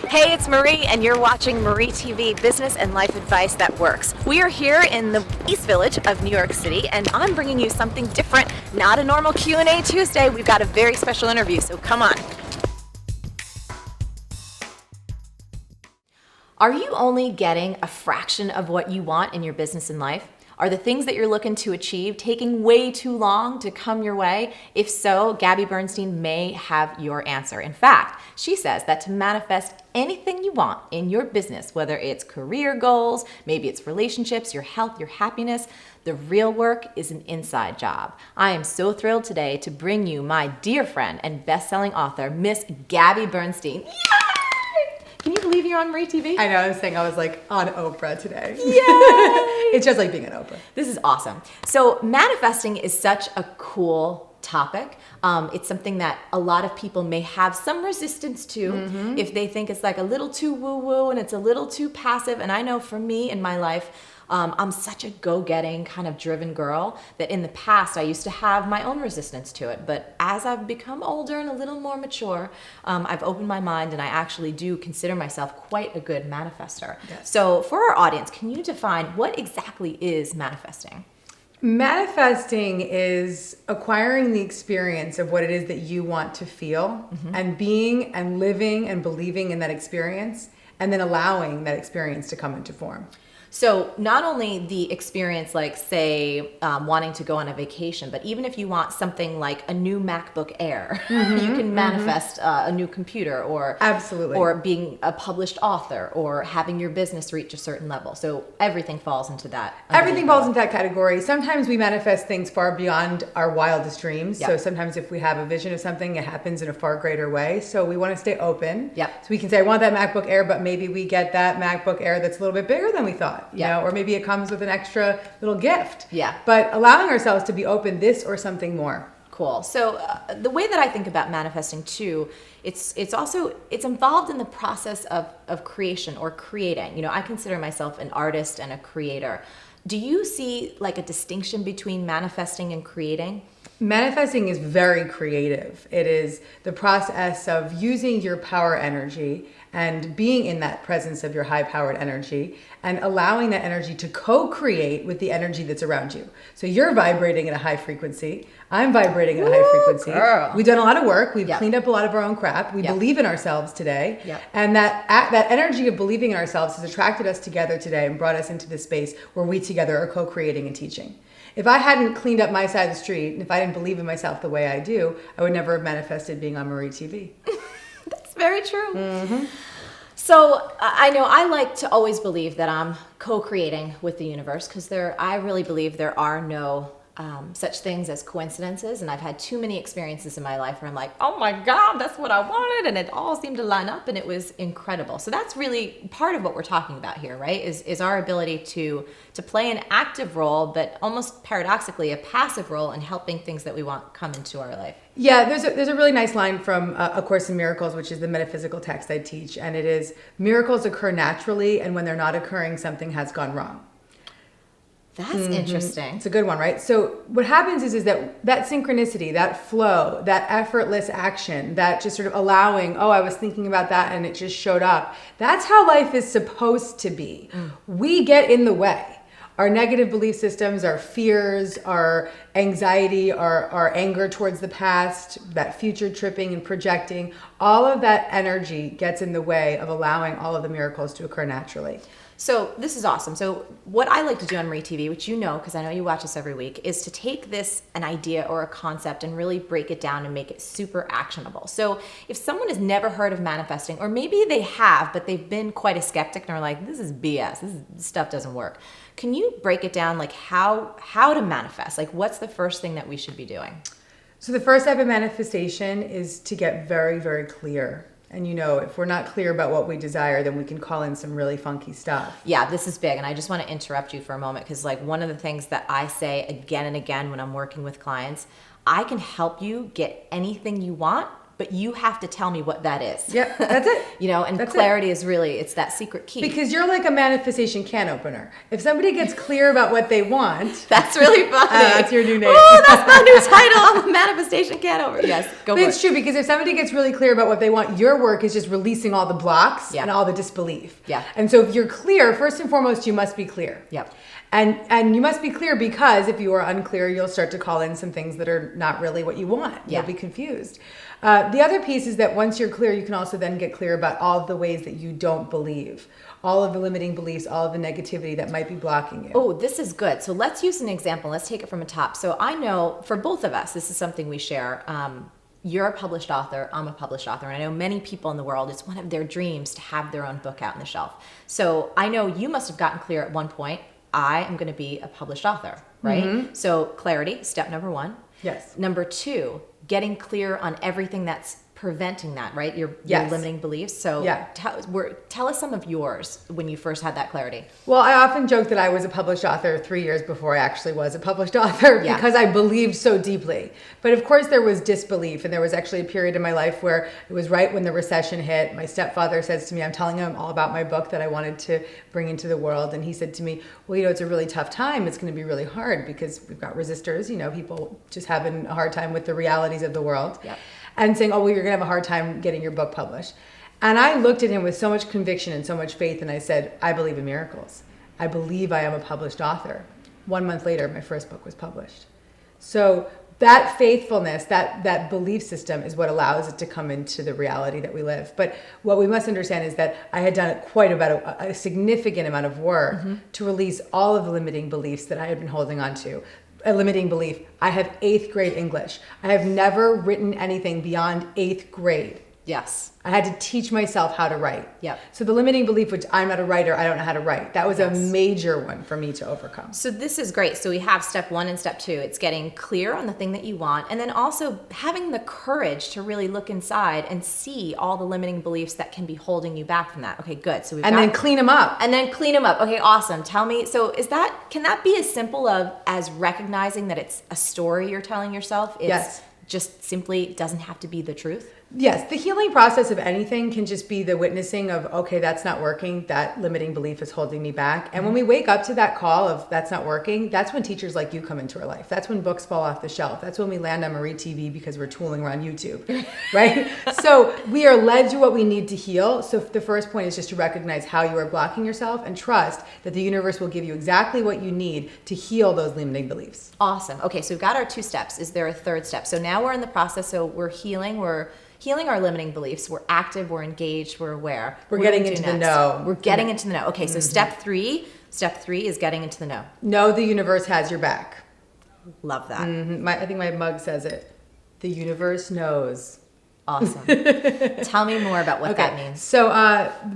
Hey, it's Marie, and you're watching Marie TV, business and life advice that works. We are here in the East Village of New York City, and I'm bringing you something different, not a normal Q&A Tuesday. We've got a very special interview, so come on. Are you only getting a fraction of what you want in your business and life? Are the things that you're looking to achieve taking way too long to come your way? If so, Gabby Bernstein may have your answer. In fact, she says that to manifest anything you want in your business, whether it's career goals, maybe it's relationships, your health, your happiness, the real work is an inside job. I am so thrilled today to bring you my dear friend and best-selling author, Miss Gabby Bernstein. Yay! Can you believe you're on Marie TV? I know, I was saying I was like on Oprah today. Yay! It's just like being on Oprah. This is awesome. So manifesting is such a cool topic. It's something that a lot of people may have some resistance to if they think it's like a little too woo-woo and it's a little too passive. And I know for me in my life, I'm such a go-getting kind of driven girl that in the past I used to have my own resistance to it. But as I've become older and a little more mature, I've opened my mind and I actually do consider myself quite a good manifester. Yes. So for our audience, can you define what exactly is manifesting? Manifesting is acquiring the experience of what it is that you want to feel and being and living and believing in that experience and then allowing that experience to come into form. So not only the experience, like say wanting to go on a vacation, but even if you want something like a new MacBook Air, you can manifest a new computer or absolutely, or being a published author or having your business reach a certain level. So everything falls into that. Everything falls into that category. Sometimes we manifest things far beyond our wildest dreams. Yep. So sometimes if we have a vision of something, it happens in a far greater way. So we want to stay open. Yep. So we can say, I want that MacBook Air, but maybe we get that MacBook Air that's a little bit bigger than we thought. You know, or maybe it comes with an extra little gift. Yeah. But allowing ourselves to be open, this or something more. Cool. So the way that I think about manifesting too, it's involved in the process of creation or creating. You know, I consider myself an artist and a creator. Do you see like a distinction between manifesting and creating? Manifesting is very creative. It is the process of using your power energy and being in that presence of your high-powered energy and allowing that energy to co-create with the energy that's around you. So you're vibrating at a high frequency. I'm vibrating at a high frequency. Girl. We've done a lot of work. We've cleaned up a lot of our own crap. We believe in ourselves today. And that energy of believing in ourselves has attracted us together today and brought us into this space where we together are co-creating and teaching. If I hadn't cleaned up my side of the street, and if I didn't believe in myself the way I do, I would never have manifested being on Marie TV. That's very true. So I know I like to always believe that I'm co-creating with the universe because I really believe there are no such things as coincidences, and I've had too many experiences in my life where I'm like, oh my God, that's what I wanted, and it all seemed to line up, and it was incredible. So that's really part of what we're talking about here, right? Is our ability to play an active role, but almost paradoxically a passive role in helping things that we want come into our life. Yeah, there's a really nice line from A Course in Miracles, which is the metaphysical text I teach, and it is, miracles occur naturally, and when they're not occurring, something has gone wrong. That's interesting. It's a good one, right? So what happens is that synchronicity, that flow, that effortless action, that just sort of allowing, oh, I was thinking about that and it just showed up. That's how life is supposed to be. We get in the way. Our negative belief systems, our fears, our anxiety, our anger towards the past, that future tripping and projecting, all of that energy gets in the way of allowing all of the miracles to occur naturally. So this is awesome. So what I like to do on Marie TV, which you know, because I know you watch us every week, is to take an idea or a concept and really break it down and make it super actionable. So if someone has never heard of manifesting, or maybe they have, but they've been quite a skeptic and are like, this is BS, this stuff doesn't work. Can you break it down, like how to manifest? Like what's the first thing that we should be doing? So the first step of manifestation is to get very, very clear. And you know, if we're not clear about what we desire, then we can call in some really funky stuff. Yeah, this is big. And I just want to interrupt you for a moment because like one of the things that I say again and again when I'm working with clients, I can help you get anything you want, but you have to tell me what that is. Yeah, that's it. And That's clarity is really, it's that secret key. Because you're like a manifestation can opener. If somebody gets clear about what they want. That's really funny. That's your new name. Oh, that's my new title. I'm a manifestation can opener. Yes, go But for it's it. true, because if somebody gets really clear about what they want, your work is just releasing all the blocks and all the disbelief. Yeah. And so if you're clear, first and foremost, you must be clear. Yep. And you must be clear, because if you are unclear, you'll start to call in some things that are not really what you want. Yeah. You'll be confused. The other piece is that once you're clear, you can also then get clear about all of the ways that you don't believe, all of the limiting beliefs, all of the negativity that might be blocking you. Oh, this is good. So let's use an example. Let's take it from the top. So I know for both of us, this is something we share. You're a published author. I'm a published author. And I know many people in the world, it's one of their dreams to have their own book out on the shelf. So I know you must have gotten clear at one point. I am going to be a published author, right? Mm-hmm. So clarity, step number one. Yes. Number two, getting clear on everything that's preventing that, right? Your limiting beliefs. So tell us some of yours when you first had that clarity. Well, I often joke that I was a published author 3 years before I actually was a published author because I believed so deeply. But of course there was disbelief, and there was actually a period in my life where it was right when the recession hit. My stepfather says to me, I'm telling him all about my book that I wanted to bring into the world. And he said to me, well, it's a really tough time. It's going to be really hard because we've got resistors, people just having a hard time with the realities of the world. Yep. And saying, oh, well, you're going to have a hard time getting your book published. And I looked at him with so much conviction and so much faith, and I said, I believe in miracles. I believe I am a published author. 1 month later, my first book was published. So that faithfulness, that belief system is what allows it to come into the reality that we live. But what we must understand is that I had done quite a significant amount of work to release all of the limiting beliefs that I had been holding on to. A limiting belief. I have 8th grade English. I have never written anything beyond 8th grade. Yes. I had to teach myself how to write. Yep. So the limiting belief, which I'm not a writer, I don't know how to write. That was a major one for me to overcome. So this is great. So we have step 1 and step 2. It's getting clear on the thing that you want, and then also having the courage to really look inside and see all the limiting beliefs that can be holding you back from that. Okay, good. So then clean them up. And then clean them up. Okay, awesome. Tell me, so can that be as simple as recognizing that it's a story you're telling yourself? It's just simply doesn't have to be the truth? Yes, the healing process of anything can just be the witnessing of, okay, that's not working. That limiting belief is holding me back. And when we wake up to that call of that's not working, that's when teachers like you come into our life. That's when books fall off the shelf. That's when we land on Marie TV because we're tooling around YouTube, right? So we are led to what we need to heal. So the first point is just to recognize how you are blocking yourself and trust that the universe will give you exactly what you need to heal those limiting beliefs. Awesome. Okay, so we've got our 2 steps. Is there a third step? So now we're in the process. So we're healing our limiting beliefs. We're active, we're engaged, we're aware. We're getting into the know. We're getting into the know. Okay, so step 3 is getting into the know. Know the universe has your back. Love that. I think my mug says it. The universe knows. Awesome. Tell me more about what that means. So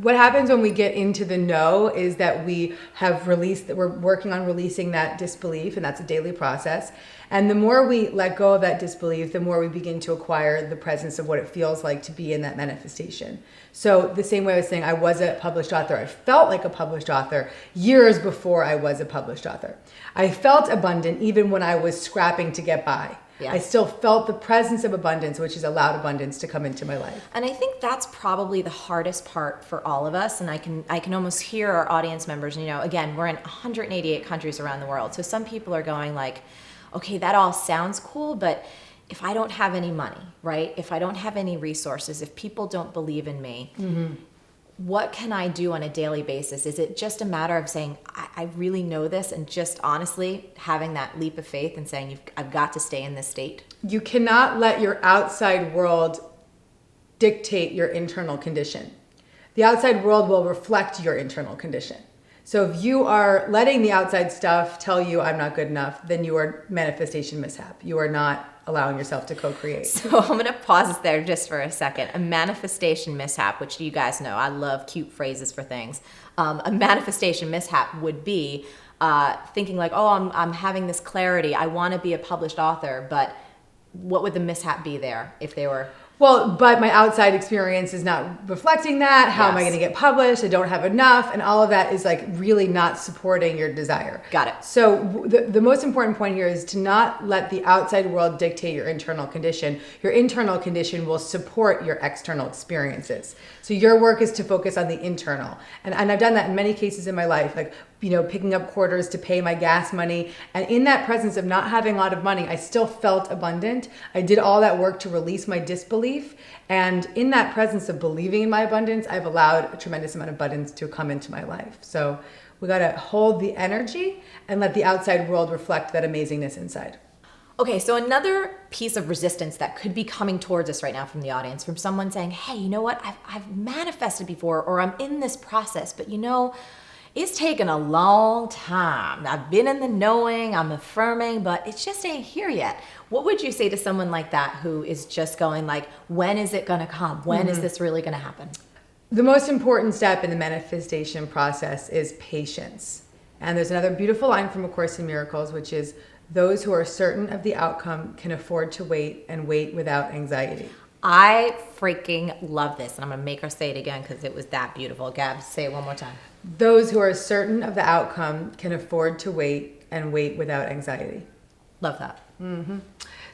what happens when we get into the know is that we're working on releasing that disbelief, and that's a daily process. And the more we let go of that disbelief, the more we begin to acquire the presence of what it feels like to be in that manifestation. So the same way I was saying, I was a published author. I felt like a published author years before I was a published author. I felt abundant even when I was scrapping to get by. Yeah. I still felt the presence of abundance, which has allowed abundance to come into my life. And I think that's probably the hardest part for all of us. And I can almost hear our audience members, again, we're in 188 countries around the world. So some people are going like, okay, that all sounds cool, but if I don't have any money, right? If I don't have any resources, if people don't believe in me, what can I do on a daily basis? Is it just a matter of saying, I really know this, and just honestly having that leap of faith and saying, I've got to stay in this state? You cannot let your outside world dictate your internal condition. The outside world will reflect your internal condition. So if you are letting the outside stuff tell you I'm not good enough, then you are manifestation mishap. You are not allowing yourself to co-create. So I'm going to pause there just for a second. A manifestation mishap, which you guys know, I love cute phrases for things. A manifestation mishap would be thinking like, oh, I'm having this clarity. I want to be a published author, but what would the mishap be there if they were... Well, but my outside experience is not reflecting that. How am I going to get published? I don't have enough. And all of that is like really not supporting your desire. Got it. So the most important point here is to not let the outside world dictate your internal condition. Your internal condition will support your external experiences. So your work is to focus on the internal. And I've done that in many cases in my life, like, picking up quarters to pay my gas money. And in that presence of not having a lot of money, I still felt abundant. I did all that work to release my disbelief. And in that presence of believing in my abundance, I've allowed a tremendous amount of abundance to come into my life. So we got to hold the energy and let the outside world reflect that amazingness inside. Okay, so another piece of resistance that could be coming towards us right now from the audience, from someone saying, hey, you know what, I've manifested before, or I'm in this process, but it's taken a long time. I've been in the knowing, I'm affirming, but it just ain't here yet. What would you say to someone like that who is just going like, when is it gonna come? When is this really gonna happen? The most important step in the manifestation process is patience. And there's another beautiful line from A Course in Miracles, which is, those who are certain of the outcome can afford to wait and wait without anxiety. I freaking love this. And I'm gonna make her say it again because it was that beautiful. Gab, say it one more time. Those who are certain of the outcome can afford to wait and wait without anxiety. Love that. Mm-hmm.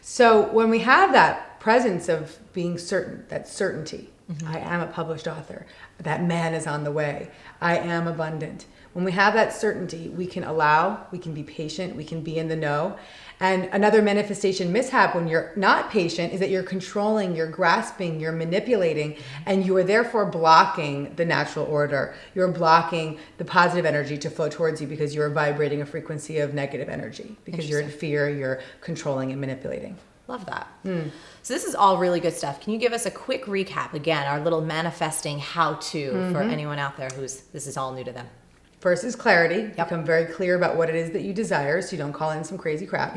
So when we have that presence of being certain, that certainty, I am a published author, that man is on the way, I am abundant. When we have that certainty, we can allow, we can be patient, we can be in the know. And another manifestation mishap when you're not patient is that you're controlling, you're grasping, you're manipulating, and you are therefore blocking the natural order. You're blocking the positive energy to flow towards you because you're vibrating a frequency of negative energy. Because you're in fear, you're controlling and manipulating. Love that. So this is all really good stuff. Can you give us a quick recap again, our little manifesting how-to for anyone out there this is all new to them? First is clarity. Become very clear about what it is that you desire so you don't call in some crazy crap.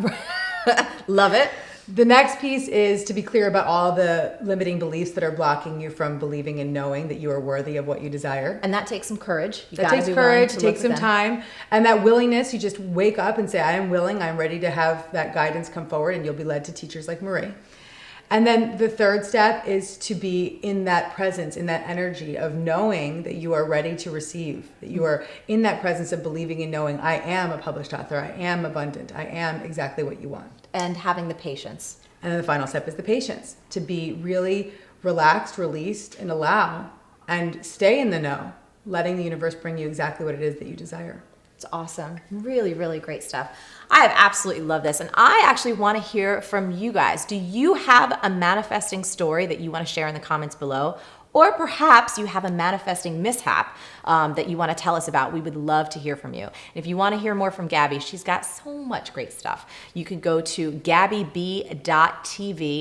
Love it. The next piece is to be clear about all the limiting beliefs that are blocking you from believing and knowing that you are worthy of what you desire. And that takes some courage. That takes courage, it takes some time. And that willingness, you just wake up and say, I am willing, I'm ready to have that guidance come forward, and you'll be led to teachers like Marie. And then the third step is to be in that presence, in that energy of knowing that you are ready to receive, that you are in that presence of believing and knowing, I am a published author, I am abundant, I am exactly what you want. And having the patience. And then the final step is the patience, to be really relaxed, released, and allow, and stay in the know, letting the universe bring you exactly what it is that you desire. It's awesome. Really, really great stuff. I have absolutely loved this. And I actually want to hear from you guys. Do you have a manifesting story that you want to share in the comments below? Or perhaps you have a manifesting mishap that you want to tell us about. We would love to hear from you. And if you want to hear more from Gabby, she's got so much great stuff. You can go to gabbyb.tv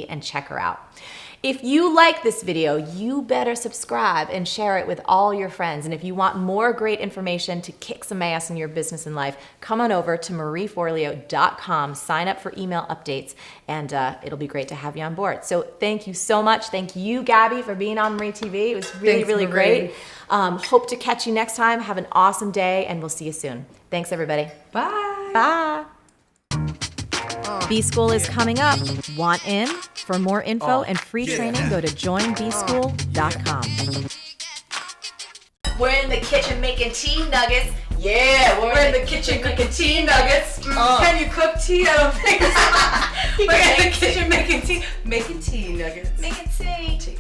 and check her out. If you like this video, you better subscribe and share it with all your friends. And if you want more great information to kick some ass in your business and life, come on over to marieforleo.com, sign up for email updates, and it'll be great to have you on board. So thank you so much. Thank you, Gabby, for being on Marie TV. It was really, really great. Hope to catch you next time. Have an awesome day, and we'll see you soon. Thanks, everybody. Bye. Bye. B-School is coming up. Want in? For more info and free training, go to joinbschool.com. We're in the kitchen making tea nuggets. Yeah, we're in the kitchen cooking tea nuggets. Can you cook tea? I don't think so. We're in the kitchen making tea nuggets. Making tea.